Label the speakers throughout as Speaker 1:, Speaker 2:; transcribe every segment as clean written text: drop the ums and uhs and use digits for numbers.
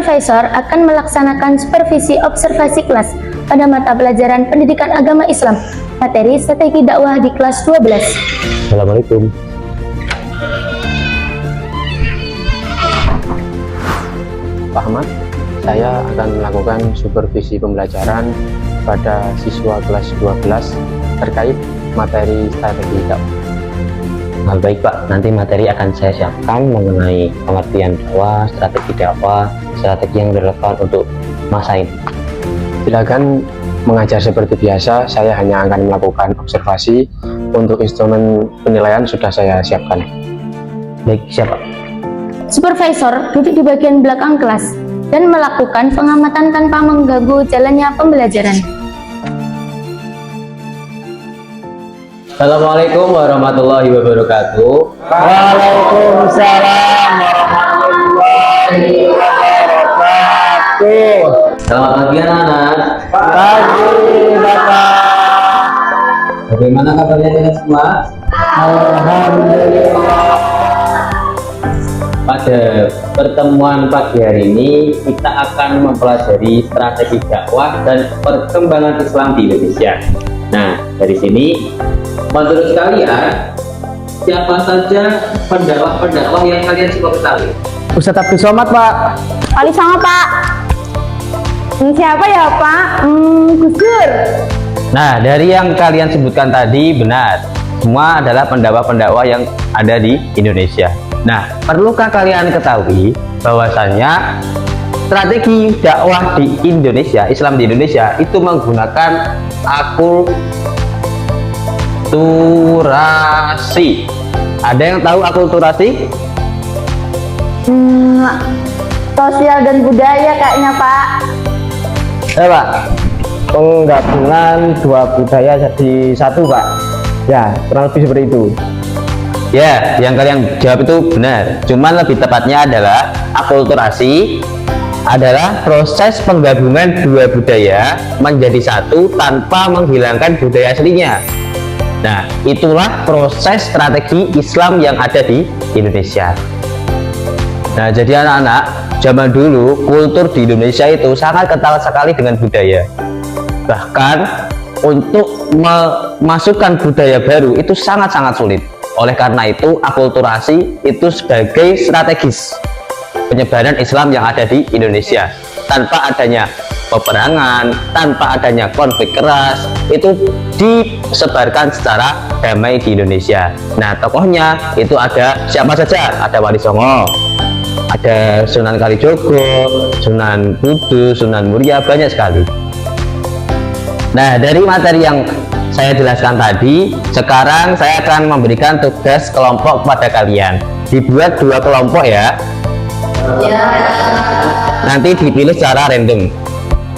Speaker 1: Supervisor akan melaksanakan supervisi observasi kelas pada mata pelajaran Pendidikan Agama Islam, materi strategi dakwah di kelas 12.
Speaker 2: Assalamualaikum. Pak Ahmad, saya akan melakukan supervisi pembelajaran pada siswa kelas 12 terkait materi strategi dakwah.
Speaker 3: Baik Pak, nanti materi akan saya siapkan mengenai pengertian dakwah, strategi yang relevan untuk masa ini.
Speaker 2: Silakan mengajar seperti biasa, saya hanya akan melakukan observasi. Untuk instrumen penilaian sudah saya siapkan.
Speaker 3: Baik, siap Pak.
Speaker 1: Supervisor duduk di bagian belakang kelas dan melakukan pengamatan tanpa mengganggu jalannya pembelajaran.
Speaker 3: Assalamualaikum warahmatullahi wabarakatuh.
Speaker 4: Waalaikumsalam warahmatullahi wabarakatuh.
Speaker 3: Selamat pagi anak-anak.
Speaker 4: Pagi Bapak.
Speaker 3: Bagaimana kabarnya kalian semua?
Speaker 4: Alhamdulillah.
Speaker 3: Pada pertemuan pagi hari ini kita akan mempelajari strategi dakwah dan perkembangan Islam di Indonesia. Nah, dari sini menurut kalian siapa saja pendakwah-pendakwah yang kalian suka ketahui?
Speaker 4: Ustadz Abdul Somad Pak.
Speaker 1: Ali sama Pak. Siapa ya Pak? Gus Dur.
Speaker 3: Nah, dari yang kalian sebutkan tadi benar. Semua adalah pendakwah-pendakwah yang ada di Indonesia. Nah, perlukah kalian ketahui bahwasanya strategi dakwah di Indonesia, Islam di Indonesia itu menggunakan akulturasi. Ada yang tahu akulturasi?
Speaker 1: Sosial dan budaya kayaknya Pak.
Speaker 4: Pak, penggabungan dua budaya jadi satu Pak. Ya, kurang lebih seperti itu.
Speaker 3: Ya, yang kalian jawab itu benar. Cuman lebih tepatnya adalah akulturasi adalah proses penggabungan dua budaya menjadi satu tanpa menghilangkan budaya aslinya. Nah, itulah proses strategi Islam yang ada di Indonesia. Nah, jadi anak-anak, zaman dulu kultur di Indonesia itu sangat kental sekali dengan budaya. Bahkan untuk memasukkan budaya baru itu sangat-sangat sulit. Oleh karena itu, akulturasi itu sebagai strategis penyebaran Islam yang ada di Indonesia. Tanpa adanya peperangan, tanpa adanya konflik keras, itu disebarkan secara damai di Indonesia. Nah, tokohnya itu ada siapa saja? Ada Wali Songo, ada Sunan Kalijogo, Sunan Kudus, Sunan Muria, banyak sekali. Nah, dari materi yang saya jelaskan tadi, sekarang saya akan memberikan tugas kelompok kepada kalian. Dibuat dua kelompok ya. Nanti dipilih secara random.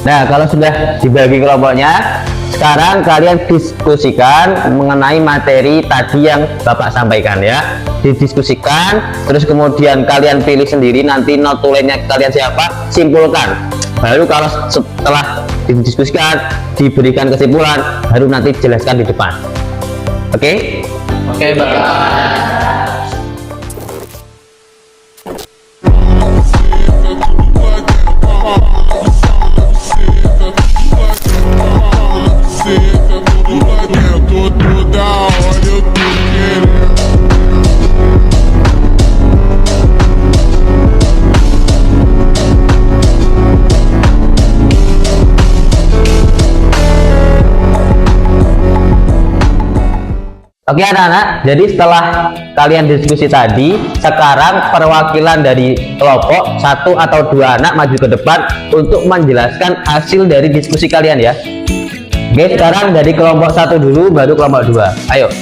Speaker 3: Nah, kalau sudah dibagi kelompoknya, sekarang kalian diskusikan mengenai materi tadi yang Bapak sampaikan ya. Didiskusikan, terus kemudian kalian pilih sendiri nanti notulennya kalian siapa, simpulkan. Baru kalau setelah didiskusikan, diberikan kesimpulan, baru nanti jelaskan di depan. Oke? Oke, Bapak. Oke anak-anak, jadi setelah kalian diskusi tadi, sekarang perwakilan dari kelompok satu atau dua anak maju ke depan untuk menjelaskan hasil dari diskusi kalian ya. Oke, sekarang dari kelompok satu dulu, baru kelompok dua. Ayo.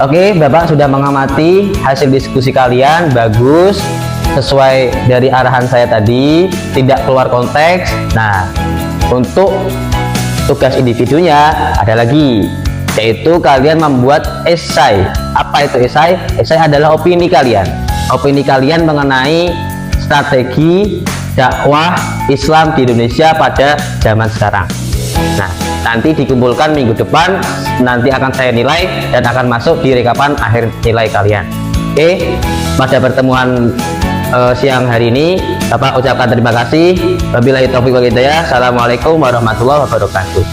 Speaker 3: Oke, Bapak sudah mengamati hasil diskusi kalian, bagus. sesuai dari arahan saya tadi, tidak keluar konteks. Nah, untuk tugas individunya ada lagi, yaitu kalian membuat esai. Apa itu esai? Esai adalah opini kalian. Opini kalian mengenai strategi dakwah Islam di Indonesia pada zaman sekarang. Nah, nanti dikumpulkan minggu depan, nanti akan saya nilai dan akan masuk di rekapan akhir nilai kalian. Oke, pada pertemuan siang hari ini Bapak ucapkan terima kasih. Wabillahi taufiq wal hidayah. Assalamualaikum warahmatullahi wabarakatuh.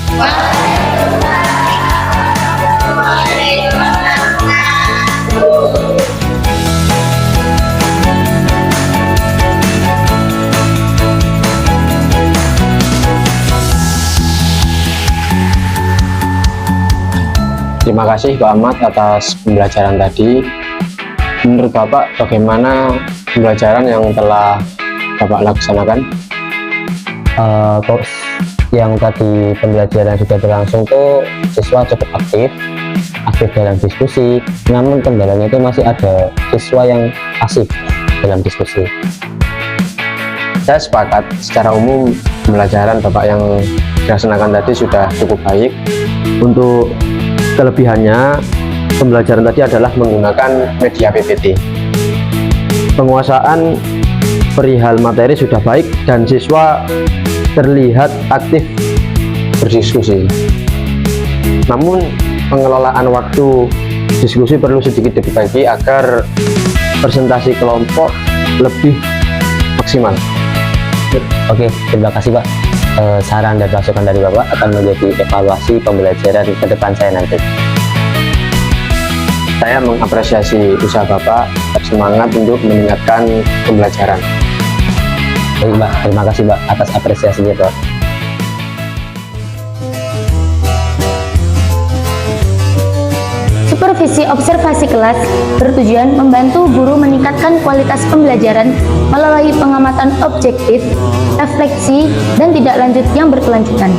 Speaker 2: Terima kasih Pak Ahmad atas pembelajaran tadi. Menurut Bapak, bagaimana pembelajaran yang telah Bapak laksanakan?
Speaker 3: Yang tadi pembelajaran sudah berlangsung tuh siswa cukup aktif dalam diskusi, namun kendalanya itu masih ada siswa yang pasif dalam diskusi.
Speaker 2: Saya sepakat, secara umum pembelajaran Bapak yang dilaksanakan tadi sudah cukup baik. Untuk kelebihannya, pembelajaran tadi adalah menggunakan media PPT. Penguasaan perihal materi sudah baik dan siswa terlihat aktif berdiskusi. Namun pengelolaan waktu diskusi perlu sedikit diperbaiki agar presentasi kelompok lebih maksimal.
Speaker 3: Oke, terima kasih Pak. Saran dan masukan dari Bapak akan menjadi evaluasi pembelajaran ke depan saya nanti.
Speaker 2: Saya mengapresiasi usaha Bapak bersemangat untuk meningkatkan pembelajaran.
Speaker 3: Baik Mbak, terima kasih Mbak atas apresiasinya Pak.
Speaker 1: Supervisi observasi kelas bertujuan membantu guru meningkatkan kualitas pembelajaran melalui pengamatan objektif, refleksi, dan tidak lanjut yang berkelanjutan.